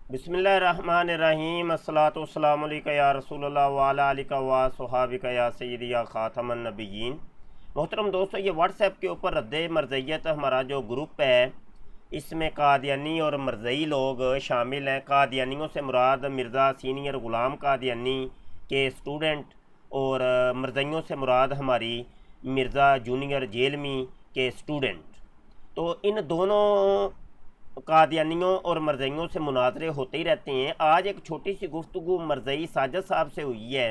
बिस्मिल्लाहिर्रहमानिर्रहीम अस्सलातु वस्सलामु अलैका या रसूल अल्लाह व अला आलिका व सहाबिका या सय्यदी या ख़ातमन नबिय्यीन। मोहतरम दोस्तों, ये व्हाट्सएप के ऊपर रद्द मरज़इयत हमारा जो ग्रुप है, इसमें कादियानी और मरज़ई लोग शामिल हैं। कादियानियों से मुराद मिर्ज़ा सीनियर ग़ुलाम कादियानी के स्टूडेंट और मरज़इयों से मुराद हमारी मिर्ज़ा जूनियर जेलमी के स्टूडेंट। तो इन दोनों कादियानियों और मरज़इयों से मुनाज़रे होते ही रहते हैं। आज एक छोटी सी गुफ्तगू मरज़ई साजिद साहब से हुई है,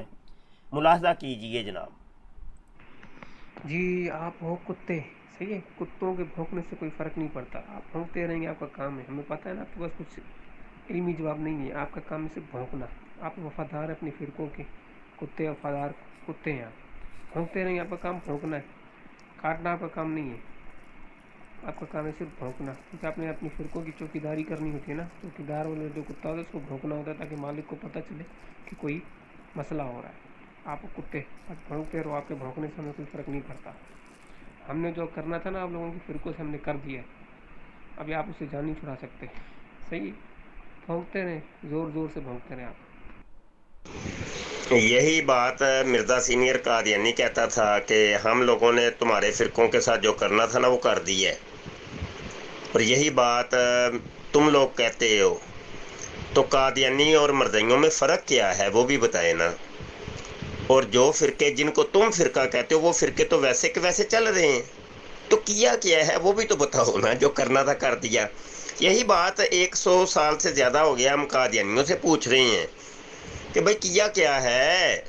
मुलाहज़ा कीजिए जनाब। जी, आप हो कुत्ते, सही है। कुत्तों के भौंकने से कोई फ़र्क नहीं पड़ता, आप भौंकते रहेंगे, आपका काम है। हमें पता है ना, आपके पास कुछ इल्मी जवाब नहीं है, आपका काम है सिर्फ भौंकना। आप वफ़ादार अपनी फ़िरक़ों के कुत्ते, वफ़ादार कुत्ते हैं आप। भौंकते रहेंगे, आपका काम भौंकना है, काटना आपका काम नहीं है। आपका काम है सिर्फ भौंकना, क्योंकि आपने अपनी फ़िरक़ों की चौकीदारी करनी होती है ना। चौकीदार वाले जो कुत्ता होता है उसको भौंकना होता है ताकि मालिक को पता चले कि कोई मसला हो रहा है। आप कुत्ते बस भौंकते रहो, आपके भौंकने से हमें कोई फ़र्क नहीं पड़ता। हमने जो करना था ना आप लोगों की फ़िरक़ों से हमने कर दिया है, अभी आप उससे जान नहीं छुड़ा सकते। सही, भौंकते रहें, ज़ोर ज़ोर से भौंकते रहें आप। यही बात मिर्ज़ा सीनियर कादियानी कहता था कि हम लोगों ने तुम्हारे फ़िरक़ों के साथ जो करना था ना वो कर दिया है, और यही बात तुम लोग कहते हो। तो कादियानी और मरज़इयों में फ़र्क क्या है वो भी बताए ना। और जो फ़िरके जिनको तुम फ़िरका कहते हो वो फ़िरके तो वैसे के वैसे चल रहे हैं, तो किया क्या है वो भी तो बताओ ना। जो करना था कर दिया। यही बात 100 साल से ज़्यादा हो गया, हम कादियानियों से पूछ रहे हैं कि भाई किया क्या है,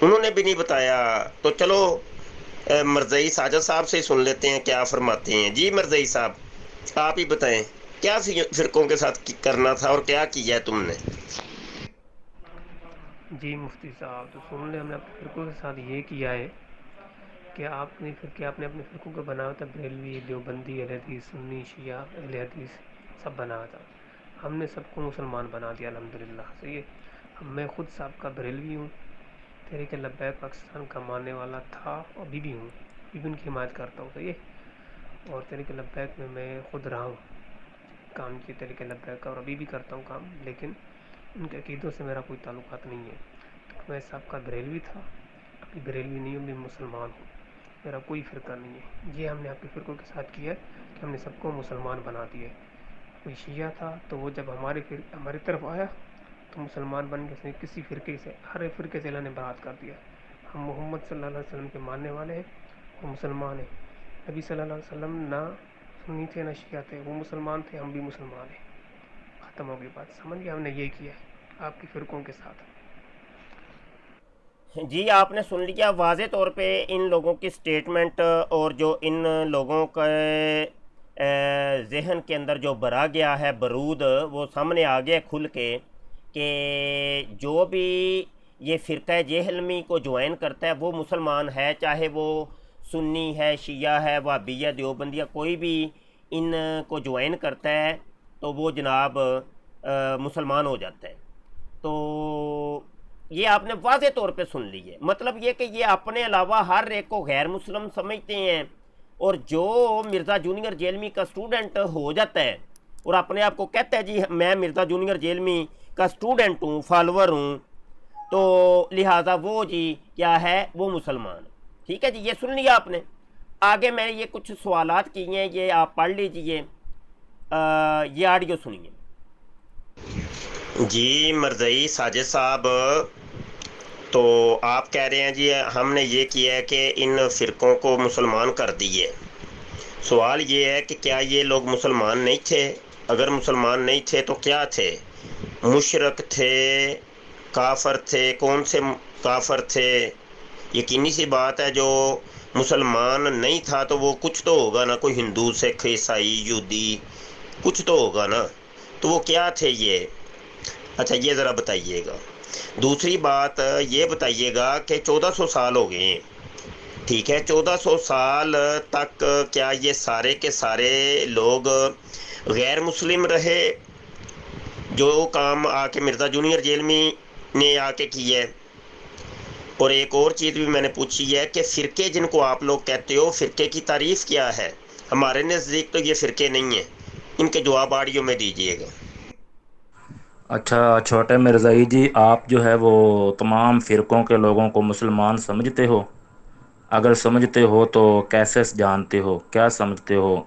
उन्होंने भी नहीं बताया। तो चलो मरज़ई साजिद साहब से ही सुन लेते हैं क्या फरमाते हैं। जी मरज़ई साहब, आप ही बताएं क्या फ़िरकों के साथ करना था और क्या किया है तुमने। जी मुफ्ती साहब, तो सुन लें, हमने अपने फ़िरक़ों के साथ ये किया है कि आपने फ़िरके आपने अपने फ़िरक़ों का बनाया था, बरेलवी, देवबंदी, अहले हदीस, सुन्नी, शिया, अहले हदीस सब बनाया था। हमने सबको मुसलमान बना दिया अल्हम्दुलिल्लाह। सही है, अब मैं ख़ुद साहब का बरेलवी हूँ, तहरीक लब्बैक पाकिस्तान का मानने वाला था और अभी भी हूँ, अभी भी उनकी हिमायत करता हूँ। सही है, और तहरीक लब्बैक में मैं ख़ुद रहा हूँ, काम किए तहरीक लब्बैक का, और अभी भी करता हूँ काम, लेकिन उनके अक़ीदों से मेरा कोई ताल्लुकात नहीं है। तो मैं साहब का बरेलवी था, अभी बरेलवी नहीं हूँ, मैं मुसलमान हूँ, मेरा कोई फ़िरका नहीं है। ये हमने आपके फ़िरक़ों के साथ किया कि हमने सबको मुसलमान बना दिया। कोई शिया था तो वो जब हमारी तरफ आया तो मुसलमान बन के उसने किसी फ़िरके से, हर फ़िरके से अल्लाह ने बरात कर दिया। हम मोहम्मद सल्लल्लाहु अलैहि वसल्लम के मानने वाले हैं, वो मुसलमान हैं। नबी सल्लल्लाहु अलैहि वसल्लम ना सुन्नी थे ना शिया थे, वो मुसलमान थे, हम भी मुसलमान हैं। ख़त्म हो गई बात, समझ गया। हमने ये किया है आपके फ़िरक़ों के साथ। जी आपने सुन लिया वाज़े तौर पे इन लोगों की स्टेटमेंट, और जो इन लोगों के ज़हन के अंदर जो भरा गया है बरूद, वो सामने आ गया खुल के कि जो भी ये फ़िरक़ा जेहलमी को ज्वाइन करता है वो मुसलमान है, चाहे वो सुन्नी है, शिया है, वहाबिया, देवबंदिया, कोई भी इन को ज्वाइन करता है तो वो जनाब मुसलमान हो जाता है। तो ये आपने वाज़े तौर पे सुन ली है। मतलब ये कि ये अपने अलावा हर एक को गैर मुस्लिम समझते हैं, और जो मिर्ज़ा जूनियर जेलमी का स्टूडेंट हो जाता है और अपने आप को कहता है जी मैं मिर्ज़ा जूनियर जेलमी का स्टूडेंट हूँ, फॉलोअर हूँ, तो लिहाजा वो जी क्या है, वो मुसलमान। ठीक है जी, ये सुन लिया आपने। आगे मैंने ये कुछ सवालात किए हैं, ये आप पढ़ लीजिए, ये ऑडियो सुनिए। जी मरज़ई साजिद साहब, तो आप कह रहे हैं जी हमने ये किया है कि इन फ़िरक़ों को मुसलमान कर दिए। सवाल ये है कि क्या ये लोग मुसलमान नहीं थे? अगर मुसलमान नहीं थे तो क्या थे? मुशरक थे, काफ़र थे? कौन से काफ़र थे? यकीनी सी बात है जो मुसलमान नहीं था तो वो कुछ तो होगा ना, कोई हिंदू, सिख, ईसाई, यहूदी, कुछ तो होगा ना। तो वो क्या थे ये? अच्छा ये ज़रा बताइएगा। दूसरी बात ये बताइएगा कि 1400 साल हो गए हैं, ठीक है, 1400 साल तक क्या ये सारे के सारे लोग गैर मुस्लिम रहे? जो काम आके मिर्ज़ा जूनियर जेलमी ने आके किया है। और एक और चीज़ भी मैंने पूछी है कि फ़िरके जिनको आप लोग कहते हो, फ़िरके की तारीफ़ क्या है? हमारे नज़दीक तो ये फ़िरके नहीं हैं। इनके जवाब ऑडियो में दीजिएगा। اچھا چھوٹے مرزائی جی، آپ جو ہے وہ تمام فرقوں کے لوگوں کو مسلمان سمجھتے ہو؟ اگر سمجھتے ہو تو کیسے جانتے ہو، کیا سمجھتے ہو؟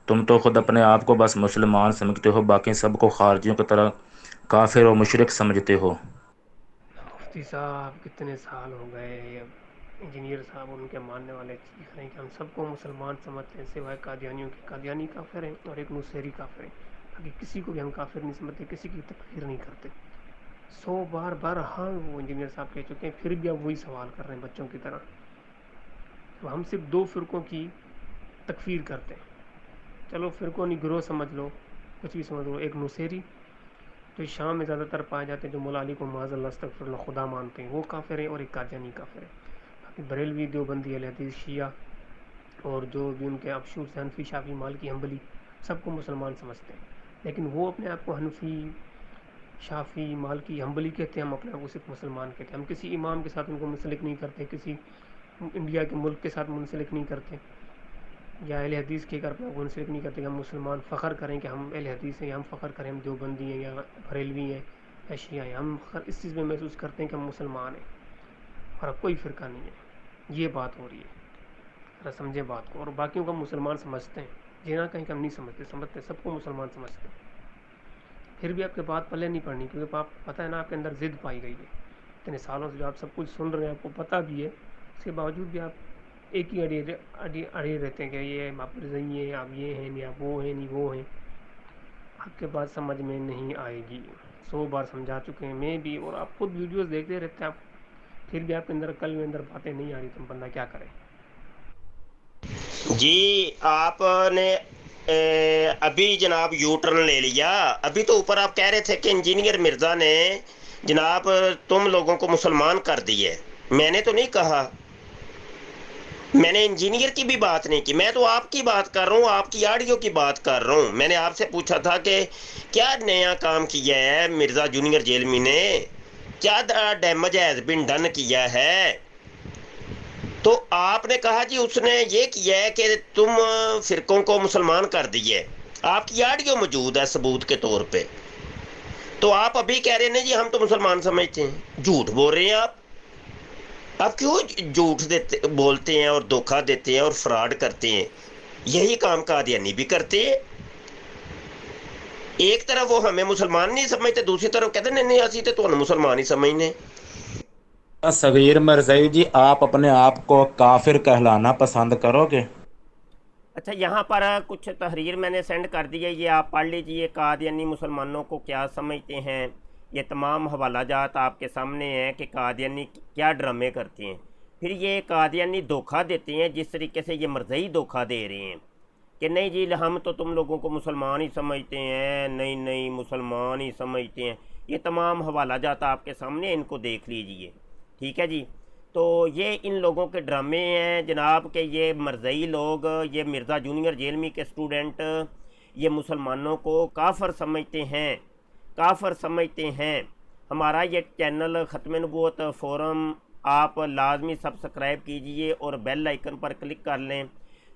تم تو خود اپنے آپ کو بس مسلمان سمجھتے ہو، باقی سب کو خارجیوں کی طرح کافر و مشرک سمجھتے ہو۔ مفتی صاحب کتنے سال ہو گئے اب انجینئر صاحب ان کے ماننے والے چیخ رہے ہیں کہ ہم سب کو مسلمان سمجھتے ہیں سوائے قادیانیوں کے، قادیانی کافر ہیں اور ایک نصیری کافر ہیں، باقی کسی کو بھی ہم کافر نہیں سمجھتے، کسی کی تکفیر نہیں کرتے۔ 100 بار ہاں وہ انجینئر صاحب کہہ چکے ہیں، پھر بھی اب وہی سوال کر رہے ہیں بچوں کی طرح۔ تو ہم صرف 2 فرقوں کی تکفیر کرتے ہیں، چلو فرقوں نہیں گروہ سمجھ لو، کچھ بھی سمجھ لو۔ ایک نصیری جو شام میں زیادہ تر پائے جاتے ہیں، جو مولا علی کو معاذ اللہ استغفر اللہ خدا مانتے ہیں، وہ کافر ہیں، اور ایک قادیانی کافر ہے۔ باقی بریلوی، دیوبندی، اہل حدیث، شیعہ اور جو بھی ان کے افشور سے حنفی، شافعی، مالکی، حنبلی، سب کو مسلمان سمجھتے ہیں، لیکن وہ اپنے آپ کو حنفی، شافعی، مالکی، حنبلی کہتے ہیں، ہم اپنے آپ کو صرف مسلمان کہتے ہیں۔ ہم کسی امام کے ساتھ ان کو منسلک نہیں کرتے، کسی انڈیا کے ملک کے ساتھ منسلک نہیں کرتے، یا اہل حدیث کے اپنے آپ کو منسلک نہیں کرتے کہ ہم مسلمان فخر کریں کہ ہم اہل حدیث ہیں، یا ہم فخر کریں ہم دیوبندی ہیں یا بریلوی ہیں یا شیعہ ہیں۔ ہم فخر اس چیز میں محسوس کرتے ہیں کہ ہم مسلمان ہیں، اور اب کوئی فرقہ نہیں ہے۔ یہ بات ہو رہی ہے، ذرا سمجھیں بات کو۔ اور باقیوں کو ہم مسلمان سمجھتے ہیں، جی نہ کہیں کہ ہم نہیں سمجھتے، سمجھتے ہیں، سب کو مسلمان سمجھتے ہیں۔ پھر بھی آپ کے بات پلے نہیں پڑنی، کیونکہ آپ پتہ ہے نا آپ کے اندر ضد پائی گئی ہے، اتنے سالوں سے جو آپ سب کچھ سن رہے ہیں، آپ کو پتہ بھی ہے، اس کے باوجود بھی آپ ایک ہی اڑے رہتے ہیں کہ یہ آپ رضائی ہیں، آپ یہ ہیں نہیں، آپ وہ ہیں نہیں، وہ ہیں۔ آپ کے بات سمجھ میں نہیں آئے گی، 100 بار سمجھا چکے ہیں میں بھی، اور آپ خود ویڈیوز دیکھتے رہتے ہیں، آپ پھر بھی آپ کے اندر کل میں اندر باتیں نہیں آ رہی، تو بندہ کیا کرے؟ جی آپ نے ابھی جناب یو ٹرن لے لیا۔ ابھی تو اوپر آپ کہہ رہے تھے کہ انجینئر مرزا نے جناب تم لوگوں کو مسلمان کر دیے، میں نے تو نہیں کہا، میں نے انجینئر کی بھی بات نہیں کی، میں تو آپ کی بات کر رہا ہوں، آپ کی آڈیو کی بات کر رہا ہوں۔ میں نے آپ سے پوچھا تھا کہ کیا نیا کام کیا ہے مرزا جونیئر جیلمی نے، کیا ڈیمیج ہیز بین ڈن کیا ہے؟ تو آپ نے کہا جی اس نے یہ کیا ہے کہ تم فرقوں کو مسلمان کر دیے، آپ کی آڈیو موجود ہے ثبوت کے طور پہ۔ تو آپ ابھی کہہ رہے ہیں جی ہم تو مسلمان سمجھتے ہیں، جھوٹ بول رہے ہیں آپ کیوں جھوٹ بولتے ہیں اور دھوکہ دیتے ہیں اور فراڈ کرتے ہیں؟ یہی کام قادیانی بھی کرتے ہیں۔ ایک طرف وہ ہمیں مسلمان نہیں سمجھتے، دوسری طرف کہتے ہیں نہیں اسی تے تمہیں مسلمان ہی سمجھنے۔ صغیر مرزائی جی، آپ اپنے آپ کو کافر کہلانا پسند کرو گے؟ اچھا یہاں پر کچھ تحریر میں نے سینڈ کر دی ہے، یہ آپ پڑھ لیجئے، قادیانی مسلمانوں کو کیا سمجھتے ہیں۔ یہ تمام حوالہ جات آپ کے سامنے ہیں کہ قادیانی کیا ڈرامے کرتے ہیں۔ پھر یہ قادیانی دھوکہ دیتے ہیں جس طریقے سے یہ مرزائی دھوکہ دے رہے ہیں کہ نہیں جی ہم تو تم لوگوں کو مسلمان ہی سمجھتے ہیں، نہیں نہیں مسلمان ہی سمجھتے ہیں۔ یہ تمام حوالہ جات آپ کے سامنے، ان کو دیکھ لیجئے، ٹھیک ہے جی۔ تو یہ ان لوگوں کے ڈرامے ہیں جناب کہ یہ مرزائی لوگ، یہ مرزا جونیئر جیلمی کے اسٹوڈنٹ، یہ مسلمانوں کو کافر سمجھتے ہیں، کافر سمجھتے ہیں۔ ہمارا یہ چینل ختم نبوت فورم آپ لازمی سبسکرائب کیجئے اور بیل آئیکن پر کلک کر لیں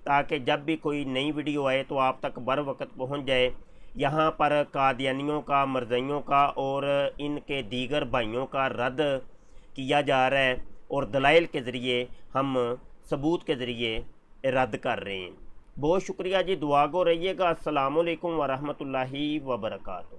تاکہ جب بھی کوئی نئی ویڈیو آئے تو آپ تک بر وقت پہنچ جائے۔ یہاں پر قادیانیوں کا، مرزائیوں کا اور ان کے دیگر بھائیوں کا رد کیا جا رہا ہے، اور دلائل کے ذریعے ہم ثبوت کے ذریعے رد کر رہے ہیں۔ بہت شکریہ جی، دعا گو رہیے گا۔ السلام علیکم ورحمۃ اللہ وبرکاتہ۔